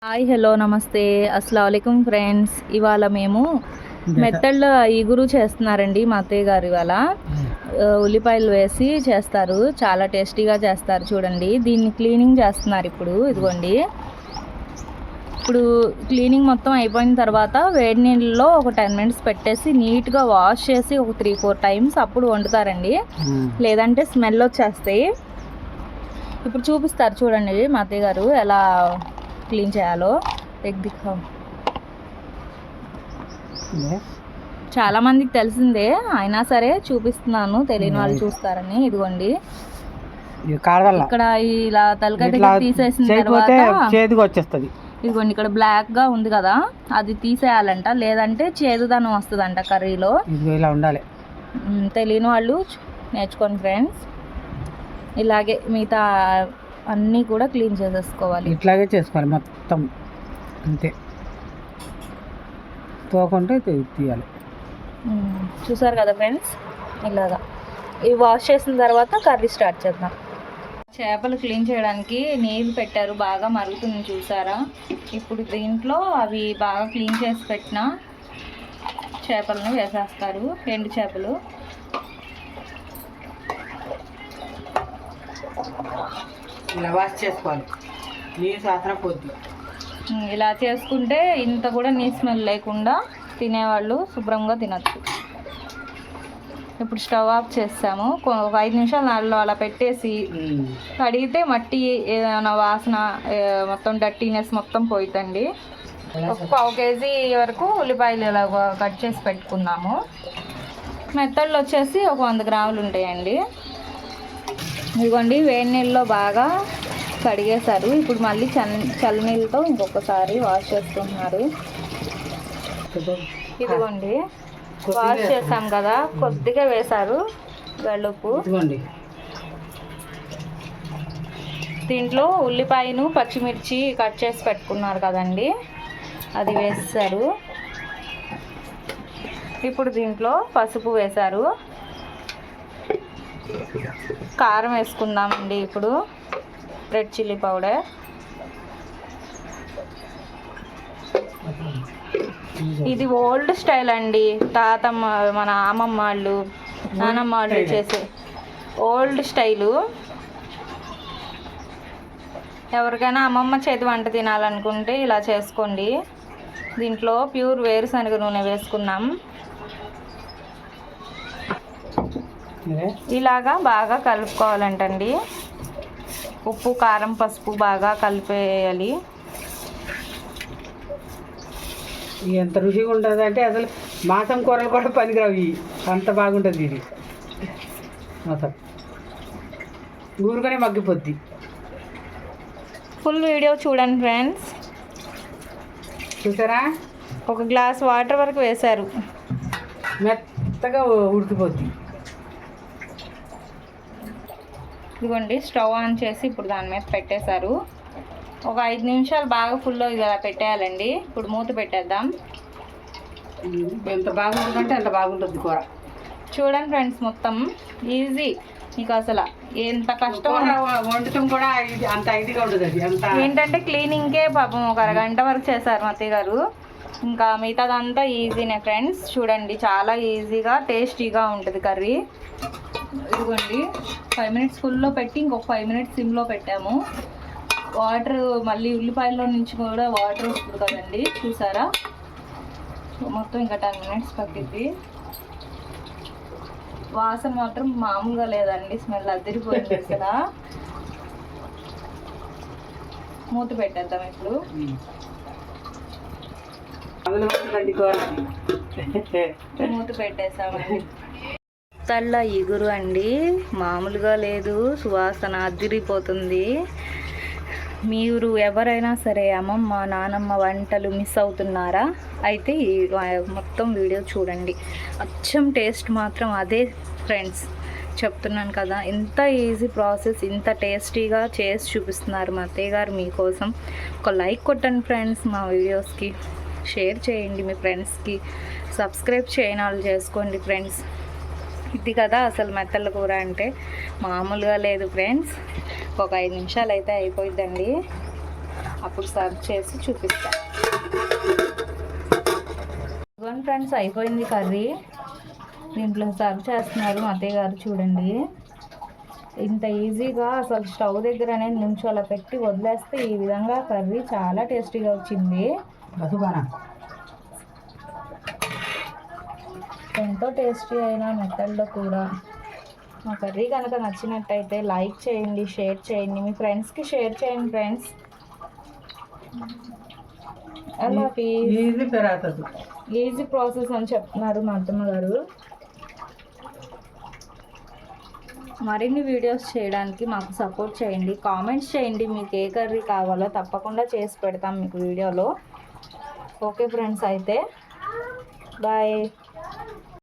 Hi hello నమస్తే అస్సలాముఅలైకుం friends. ఇవాళ మేము మెత్తళ్ళ ఇగురు చేస్తున్నారండి. మా అత్తయ్య గారు ఇవాళ ఉల్లిపాయలు వేసి చేస్తారు, చాలా టేస్టీగా చేస్తారు. చూడండి, దీన్ని క్లీనింగ్ చేస్తున్నారు ఇప్పుడు. ఇదిగోండి, ఇప్పుడు క్లీనింగ్ మొత్తం అయిపోయిన తర్వాత వేడి నీళ్ళలో ఒక 10 minutes పెట్టేసి నీట్గా వాష్ చేసి ఒక 3-4 times అప్పుడు వండుతారండి, లేదంటే స్మెల్ వచ్చేస్తాయి. ఇప్పుడు చూపిస్తారు చూడండి మా అత్తయ్య గారు ఎలా క్లీన్ చేయాలో. చాలా మందికి తెలిసిందే, అయినా సరే చూపిస్తున్నాను, తెలియని వాళ్ళు చూస్తారని. ఇదిగోండి, ఇక్కడ ఇలా తలకాయ దగ్గర తీసేసిన తర్వాత వచ్చేస్తుంది. ఇదిగోండి, ఇక్కడ బ్లాక్ గా ఉంది కదా, అది తీసేయాలంట, లేదంటే చేదుదనం వస్తుందంట కర్రీలో. ఇలా ఉండాలి. తెలియని వాళ్ళు నేర్చుకోండి ఫ్రెండ్స్. ఇలాగే మిగతా అన్నీ కూడా క్లీన్ చేసేసుకోవాలి. ఇట్లాగే చేసుకోవాలి మొత్తం, అంతే. తోకుంటే తీయాలి. చూసారు కదా ఫ్రెండ్స్, ఇలాగా ఇవి వాష్ చేసిన తర్వాత కర్రీ స్టార్ట్ చేద్దాం. చేపలు క్లీన్ చేయడానికి నీళ్ళు పెట్టారు, బాగా మరుగుతుంది చూసారా. ఇప్పుడు దీంట్లో అవి బాగా క్లీన్ చేసి పెట్టిన చేపలను వేసేస్తారు, ఎండు చేపలు. ఇలా వాష్ చేసుకోవాలి, నీరు శాతం పోద్ది. ఇలా చేసుకుంటే ఇంత కూడా నీ స్మెల్ లేకుండా తినేవాళ్ళు శుభ్రంగా తినచ్చు. ఇప్పుడు స్టవ్ ఆఫ్ చేస్తాము, ఒక 5 నిమిషాలు నాలుగు అలా పెట్టేసి కడిగితే మట్టి ఏదైనా వాసన మొత్తం డర్టీనెస్ మొత్తం పోయిద్దండి. ఒక 1 kg వరకు ఉల్లిపాయలు ఇలా కట్ చేసి పెట్టుకున్నాము. మెత్తళ్ళు వచ్చేసి ఒక 100 గ్రాములు ఉంటాయండి. ఇదిగోండి, వేడి నీళ్ళలో బాగా కడిగేశారు. ఇప్పుడు మళ్ళీ చల్లనీళ్ళతో ఇంకొకసారి వాష్ చేస్తున్నారు. ఇదిగోండి, వాష్ చేసాం కదా, కొద్దిగా వేశారు గల్లుప్పు. దీంట్లో ఉల్లిపాయను పచ్చిమిర్చి కట్ చేసి పెట్టుకున్నారు కదండి, అది వేసారు. ఇప్పుడు దీంట్లో పసుపు వేశారు, కారం వేసుకుందామండి. ఇప్పుడు రెడ్ చిల్లీ పౌడర్, ఇది ఓల్డ్ స్టైల్ అండి. తాతమ్మ, మన అమ్మమ్మ వాళ్ళు, నానమ్మ వాళ్ళు చేసే ఓల్డ్ స్టైలు. ఎవరికైనా అమ్మమ్మ చేతి వంట తినాలనుకుంటే ఇలా చేసుకోండి. దీంట్లో ప్యూర్ వేరుశనగ నూనె వేసుకున్నాం. ఇలాగా బాగా కలుపుకోవాలంటండి. ఉప్పు, కారం, పసుపు బాగా కలిపేయాలి. ఎంత రుచిగా ఉంటుంది అంటే అసలు మాసం కూరలు కూడా పనికిరావు, అంత బాగుంటుంది ఇది. మాసం ఊరుగానే మగ్గిపోద్ది. ఫుల్ వీడియో చూడండి ఫ్రెండ్స్. చూసారా, 1 గ్లాస్ వాటర్ వరకు వేశారు, మెత్తగా ఉడికిపోద్ది. ఇదిగోండి, స్టవ్ ఆన్ చేసి ఇప్పుడు దాని మీద పెట్టేశారు. ఒక 5 నిమిషాలు బాగా ఫుల్లో ఇలా పెట్టేయాలండి. ఇప్పుడు మూత పెట్టేద్దాం. ఎంత బాగుంటుందంటే అంత బాగుంటుంది కూర. చూడండి ఫ్రెండ్స్, మొత్తం ఈజీ. మీకు అసలు ఎంత కష్టం వండటం కూడా అంత ఇదిగా ఉండదు. అది అంత ఏంటంటే క్లీనింగ్కే పాపం ఒక అరగంట వరకు చేశారు మా అత్తయ్య గారు. ఇంకా మిగతాదంతా ఈజీనే ఫ్రెండ్స్. చూడండి, చాలా ఈజీగా టేస్టీగా ఉంటుంది కర్రీ. ఇదిగోండి, 5 minutes ఫుల్లో పెట్టి ఇంకొక 5 minutes సిమ్లో పెట్టాము. వాటర్ మళ్ళీ ఉల్లిపాయల్లో నుంచి కూడా వాటర్ వస్తుంది కదండి, చూసారా. మొత్తం ఇంకా 10 minutes పట్టింది. వాసన మాత్రం మామూలుగా లేదండి, స్మెల్ అదిరిపోయింది అసలు. మూత పెట్టేద్దాం ఇప్పుడు. మూత పెట్టేసామండి. మెత్తళ్ళ ఇగురు అండి, మామూలుగా లేదు, సువాసన అదిరిపోతుంది. మీరు ఎవరైనా సరే అమ్మమ్మ, నానమ్మ వంటలు మిస్ అవుతున్నారా? అయితే మొత్తం వీడియో చూడండి, అచ్చం టేస్ట్ మాత్రం అదే ఫ్రెండ్స్. చెప్తున్నాను కదా, ఇంత ఈజీ ప్రాసెస్, ఇంత టేస్టీగా చేసి చూపిస్తున్నారు మా అత్తయ్య గారు మీకోసం. ఒక లైక్ కొట్టండి ఫ్రెండ్స్, మా వీడియోస్కి షేర్ చేయండి, మీ ఫ్రెండ్స్కి సబ్స్క్రైబ్ చేయని వాళ్ళు చేసుకోండి ఫ్రెండ్స్. ఇది కదా అసలు మెత్తళ్ళ కూర అంటే, మామూలుగా లేదు ఫ్రెండ్స్. ఒక 5 నిమిషాలు అయితే అయిపోయిద్దండి. అప్పుడు సర్వ్ చేసి చూపిస్తా. ఇదిగోండి ఫ్రెండ్స్, అయిపోయింది కర్రీ. దీంట్లో సర్వ్ చేస్తున్నారు మా అత్తయ్య గారు. చూడండి, ఇంత ఈజీగా అసలు స్టవ్ దగ్గర అనేది నుంచి అలా పెట్టి వదిలేస్తే ఈ విధంగా కర్రీ చాలా టేస్టీగా వచ్చింది. ఎంతో టేస్టీ అయిన మెత్తల్లో కూడా. మా కర్రీ కనుక నచ్చినట్టయితే లైక్ చేయండి, షేర్ చేయండి, మీ ఫ్రెండ్స్కి షేర్ చేయండి ఫ్రెండ్స్. అలా ఈజీ ప్రాసెస్ అని చెప్తున్నారు మా అత్తమ్మ గారు. మరిన్ని వీడియోస్ చేయడానికి మాకు సపోర్ట్ చేయండి, కామెంట్స్ చేయండి. మీకు ఏ కర్రీ కావాలో తప్పకుండా చేసి పెడతాం మీకు వీడియోలో. ఓకే ఫ్రెండ్స్, అయితే బాయ్.